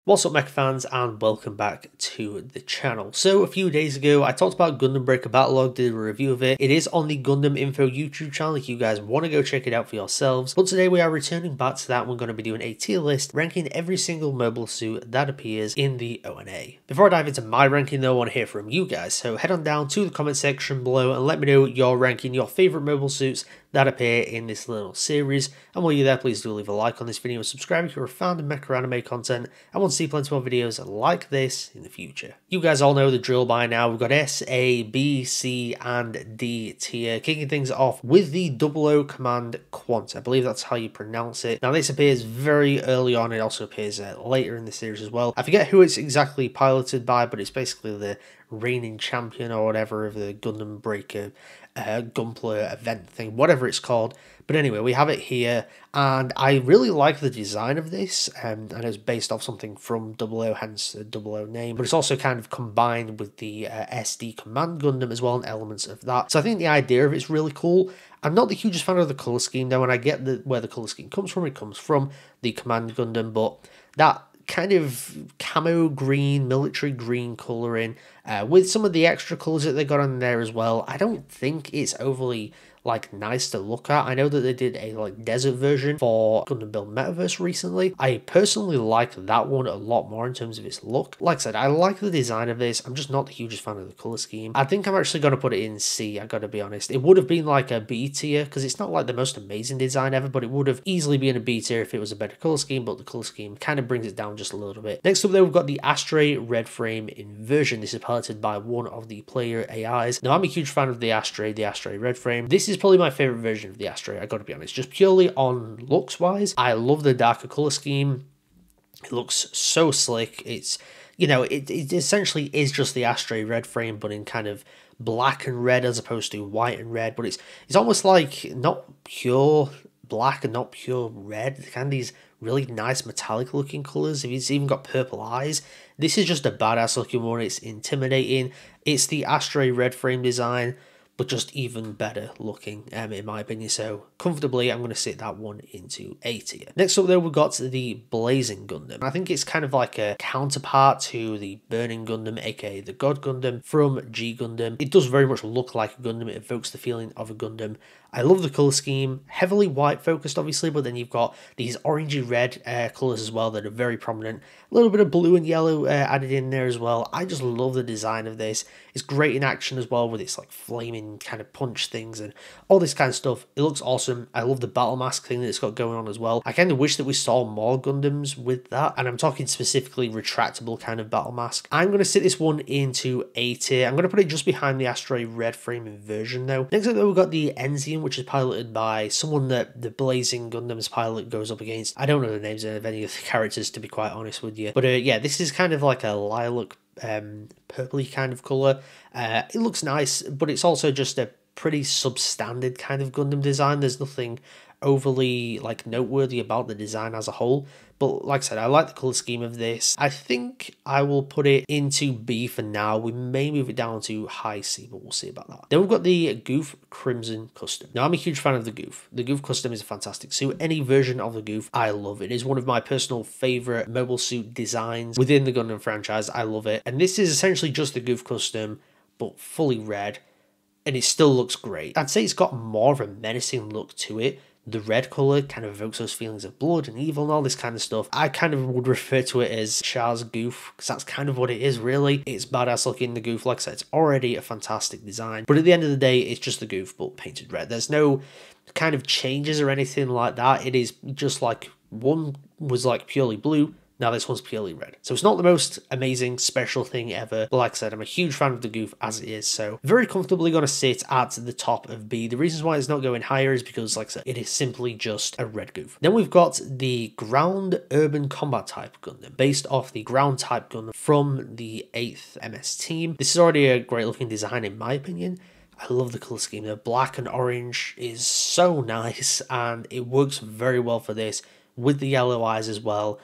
What's up, Mecha fans, and welcome back to the channel. So a few days ago I talked about Gundam Breaker Battlogue, did a review of it. It is on the Gundam Info YouTube channel if you guys want to go check it out for yourselves. But today we are returning back to that. We're going to be doing a tier list ranking every single mobile suit that appears in the ONA. Before I dive into my ranking though, I want to hear from you guys, so head on down to the comment section below and let me know your ranking, your favourite mobile suits that appear in this little series. And while you're there, please do leave a like on this video and subscribe if you're a fan of mecha anime content and want to see plenty more videos like this in the future. You guys all know the drill by now. We've got S, A, B, C and D tier, kicking things off with the 00 Command Quant. I believe that's how you pronounce it. Now this appears very early on. It also appears later in the series as well. I forget who it's exactly piloted by, but it's basically the reigning champion or whatever of the Gundam Breaker gunpla event thing, whatever it's called. But anyway, we have it here, and I really like the design of this, and it's based off something from 00, hence the 00 name, but it's also kind of combined with the SD Command Gundam as well, and elements of that. So I think the idea of it's really cool. I'm not the hugest fan of the colour scheme though, and I get where the colour scheme comes from. It comes from the Command Gundam, but that kind of camo green, military green colouring, with some of the extra colours that they got on there as well. I don't think it's overly nice to look at. I know that they did a desert version for Gundam Build Metaverse recently. I personally like that one a lot more in terms of its look. Like I said, I like the design of this. I'm just not the hugest fan of the colour scheme. I think I'm actually going to put it in C, I gotta be honest. It would have been like a B tier because it's not like the most amazing design ever, but it would have easily been a B tier if it was a better colour scheme, but the colour scheme kind of brings it down just a little bit. Next up though, we've got the Astray Red Frame Inversion. This is piloted by one of the player AIs. Now I'm a huge fan of the Astray Red Frame. This is probably my favourite version of the Astray, I gotta be honest, just purely on looks wise. I love the darker colour scheme. It looks so slick. It's, you know, it essentially is just the Astray Red Frame, but in kind of black and red as opposed to white and red. But it's almost like not pure black and not pure red, kind of these really nice metallic looking colours. If it's even got purple eyes, this is just a badass looking one. It's intimidating. It's the Astray Red Frame design, but just even better looking, in my opinion. So comfortably, I'm going to sit that one into A tier. Next up though, we've got the Blazing Gundam. I think it's kind of like a counterpart to the Burning Gundam, aka the God Gundam from G Gundam. It does very much look like a Gundam. It evokes the feeling of a Gundam. I love the colour scheme, heavily white focused obviously, but then you've got these orangey red colours as well that are very prominent. A little bit of blue and yellow added in there as well. I just love the design of this. It's great in action as well with its flaming kind of punch things and all this kind of stuff. It looks awesome. I love the battle mask thing that it's got going on as well. I kind of wish that we saw more Gundams with that, and I'm talking specifically retractable kind of battle mask. I'm going to sit this one into A tier. I'm going to put it just behind the Astray Red Frame Inversion though. Next up though, we've got the Enzian, which is piloted by someone that the Blazing Gundam's pilot goes up against. I don't know the names of any of the characters, to be quite honest with you, but yeah, this is kind of like a lilac purpley kind of colour. It looks nice, but it's also just a pretty substandard kind of Gundam design. There's nothing overly noteworthy about the design as a whole, but like I said, I like the colour scheme of this. I think I will put it into B for now. We may move it down to high C, but we'll see about that. Then we've got the Goof Crimson Custom. Now I'm a huge fan of the Goof. The Goof Custom is a fantastic suit. Any version of the Goof, I love. It is one of my personal favourite mobile suit designs within the Gundam franchise. I love it, and this is essentially just the Goof Custom but fully red, and it still looks great. I'd say it's got more of a menacing look to it. The red colour kind of evokes those feelings of blood and evil and all this kind of stuff. I kind of would refer to it as Char's Goof, because that's kind of what it is really. It's badass looking, the Goof. Like I said, it's already a fantastic design, but at the end of the day, it's just the Goof but painted red. There's no kind of changes or anything like that. It is just one was purely blue, now this one's purely red. So it's not the most amazing special thing ever, but like I said, I'm a huge fan of the Goof as it is, so very comfortably going to sit at the top of B. The reasons why it's not going higher is because, like I said, it is simply just a red Goof. Then we've got the Ground Urban Combat Type Gundam, based off the Ground Type Gundam from the 8th MS team. This is already a great looking design in my opinion. I love the colour scheme. The black and orange is so nice, and it works very well for this with the yellow eyes as well.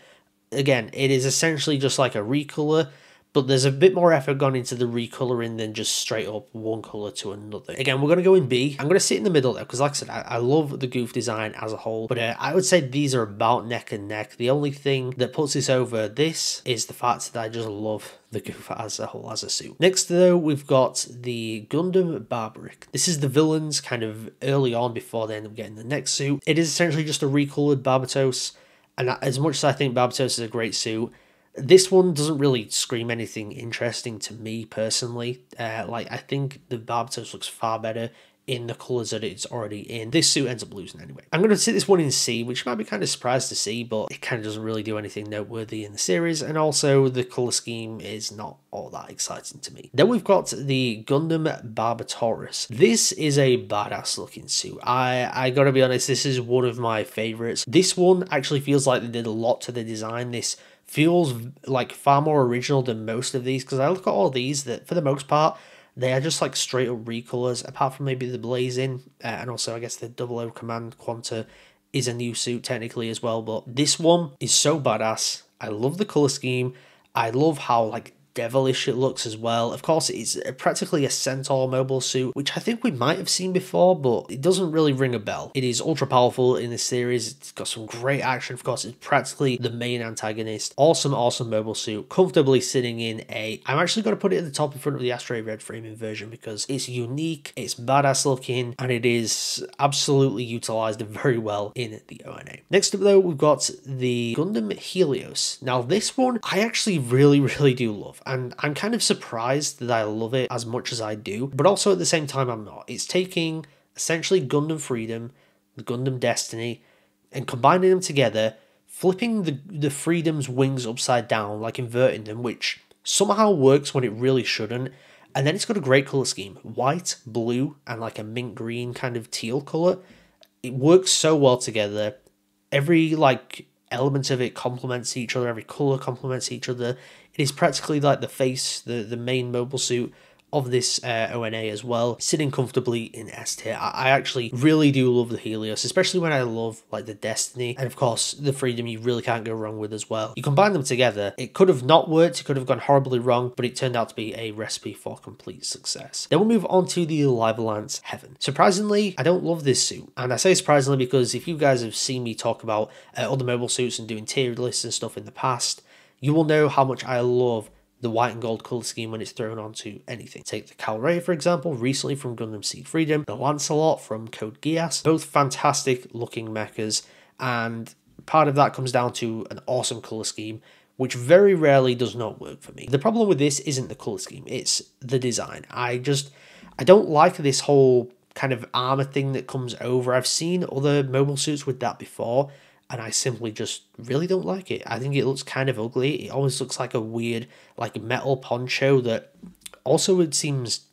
Again, it is essentially just like a recolor, but there's a bit more effort gone into the recoloring than just straight up one color to another. Again, we're going to go in B. I'm going to sit in the middle though, because like I said, I love the goof design as a whole, but I would say these are about neck and neck. The only thing that puts this over this is the fact that I just love the goof as a whole, as a suit. Next though, we've got the Gundam Breaker. This is the villains kind of early on before they end up getting the next suit. It is essentially just a recolored barbataurus, and as much as I think barbataurus is a great suit, this one doesn't really scream anything interesting to me personally. Like, I think the barbataurus looks far better in the colours that it's already in. This suit ends up losing anyway. I'm going to sit this one in C, which might be kind of surprised to see, but it kind of doesn't really do anything noteworthy in the series, and also the colour scheme is not all that exciting to me. Then we've got the Gundam Barbataurus. This is a badass looking suit. I gotta be honest, this is one of my favourites. This one actually feels like they did a lot to the design. This feels like far more original than most of these, because I look at all these that for the most part they are just like straight up recolors, apart from maybe the blazing, and also I guess the 00 Command Quanta is a new suit technically as well, but this one is so badass. I love the color scheme. I love how like devilish it looks as well. Of course, it's practically a centaur mobile suit, which I think we might have seen before, but it doesn't really ring a bell. It is ultra powerful in this series. It's got some great action. Of course, it's practically the main antagonist. Awesome mobile suit, comfortably sitting in A. I'm actually going to put it at the top in front of the Astray Red framing version because it's unique, it's badass looking, and it is absolutely utilized very well in the ONA. Next up though, we've got the Gundam Helios. Now this one I actually really do love, and I'm kind of surprised that I love it as much as I do, but also at the same time I'm not. It's taking essentially Gundam Freedom, the Gundam Destiny, and combining them together, flipping the Freedom's wings upside down, like inverting them, which somehow works when it really shouldn't. And then it's got a great colour scheme, white, blue, and like a mint green kind of teal colour. It works so well together. Every like element of it complements each other, every colour complements each other. It is practically like the face, the main mobile suit of this ONA as well, sitting comfortably in S tier. I actually really do love the Helios, especially when I love like the Destiny, and of course the Freedom you really can't go wrong with as well. You combine them together, it could have not worked, it could have gone horribly wrong, but it turned out to be a recipe for complete success. Then we'll move on to the Live Lance Heaven. Surprisingly, I don't love this suit, and I say surprisingly because if you guys have seen me talk about other mobile suits and doing tier lists and stuff in the past, you will know how much I love the white and gold colour scheme when it's thrown onto anything. Take the Calray, for example, recently from Gundam Seed Freedom, the Lancelot from Code Geass, both fantastic looking mechas, and part of that comes down to an awesome colour scheme, which very rarely does not work for me. The problem with this isn't the colour scheme, it's the design. I don't like this whole kind of armour thing that comes over. I've seen other mobile suits with that before, and I simply just really don't like it. I think it looks kind of ugly. It always looks like a weird, like metal poncho that also it seems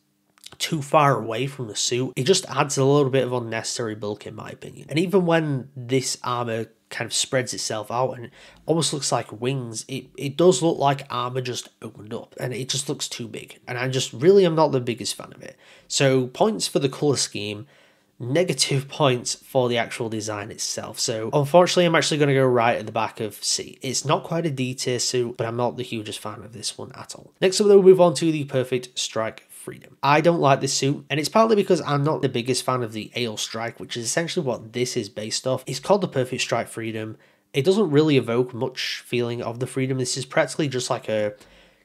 too far away from the suit. It just adds a little bit of unnecessary bulk in my opinion. And even when this armor kind of spreads itself out and almost looks like wings, it does look like armor just opened up, and it just looks too big. And I just really am not the biggest fan of it. So points for the color scheme, negative points for the actual design itself. So unfortunately I'm actually going to go right at the back of C. It's not quite a D tier suit, but I'm not the hugest fan of this one at all. Next up though, we'll move on to the Perfect Strike Freedom. I don't like this suit, and it's partly because I'm not the biggest fan of the Ale Strike, which is essentially what this is based off. It's called the Perfect Strike Freedom. It doesn't really evoke much feeling of the Freedom. This is practically just like a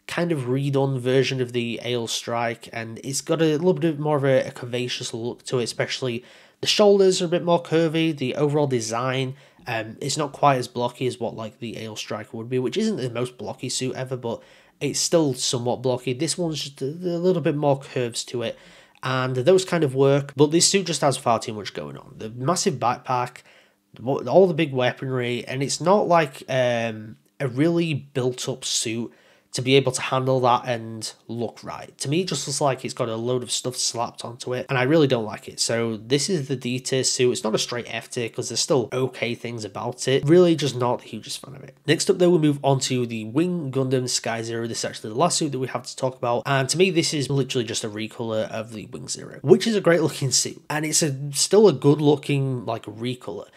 kind of redone version of the Ale Strike, and it's got a little bit more of a curvaceous look to it, especially the shoulders are a bit more curvy. The overall design, it's not quite as blocky as what like the Ale Strike would be, which isn't the most blocky suit ever, but it's still somewhat blocky. This one's just a little bit more curves to it, and those kind of work, but this suit just has far too much going on. The massive backpack, all the big weaponry, and it's not like a really built up suit to be able to handle that and look right. To me, it just looks like it's got a load of stuff slapped onto it, and I really don't like it. So this is the D tier suit. It's not a straight F tier because there's still okay things about it. Really just not the hugest fan of it. Next up though, we move on to the Wing Gundam Sky Zero. This is actually the last suit that we have to talk about, and to me this is literally just a recolor of the Wing Zero, which is a great looking suit, and it's still a good looking like recolor.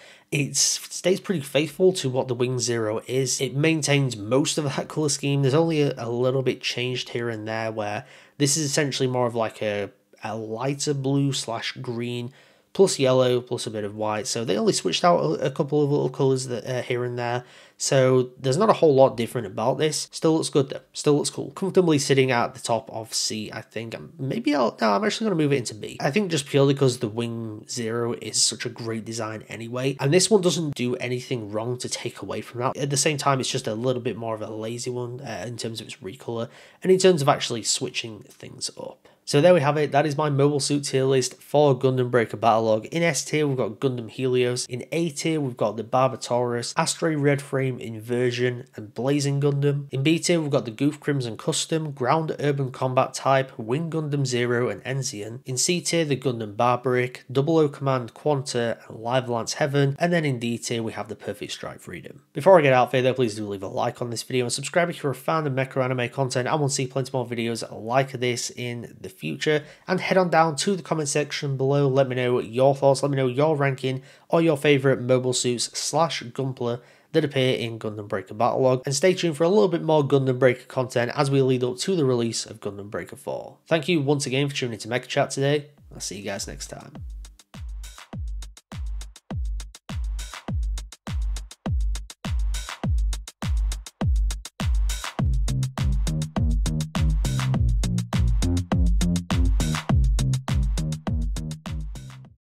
it stays pretty faithful to what the Wing Zero is. It maintains most of that colour scheme. There's only a little bit changed here and there, where this is essentially more of like a lighter blue / green, plus yellow, plus a bit of white. So they only switched out a couple of little colours that here and there. So there's not a whole lot different about this. Still looks good though. Still looks cool. Comfortably sitting at the top of C, I think. Maybe I'm actually going to move it into B. I think just purely because the Wing Zero is such a great design anyway. And this one doesn't do anything wrong to take away from that. At the same time, it's just a little bit more of a lazy one in terms of its recolor and in terms of actually switching things up. So there we have it. That is my mobile suit tier list for Gundam Breaker Battlogue. In S tier, we've got Gundam Helios. In A tier, we've got the Barbataurus, Astray Red Frame Inversion, and Blazing Gundam. In B tier, we've got the Goof Crimson Custom, Ground Urban Combat Type, Wing Gundam Zero, and Enzian. In C tier, the Gundam Barbaric, 00 Command Quanta, and Live Lance Heaven. And then in D tier, we have the Perfect Strike Freedom. Before I get out there though, please do leave a like on this video and subscribe if you're a fan of mecha anime content and want to see plenty more videos like this in the future. And head on down to the comment section below. Let me know your thoughts. Let me know your ranking or your favourite mobile suits / gunpla that appear in Gundam Breaker Battlogue. And stay tuned for a little bit more Gundam Breaker content as we lead up to the release of Gundam Breaker 4. Thank you once again for tuning into Mecha Chat today. I'll see you guys next time.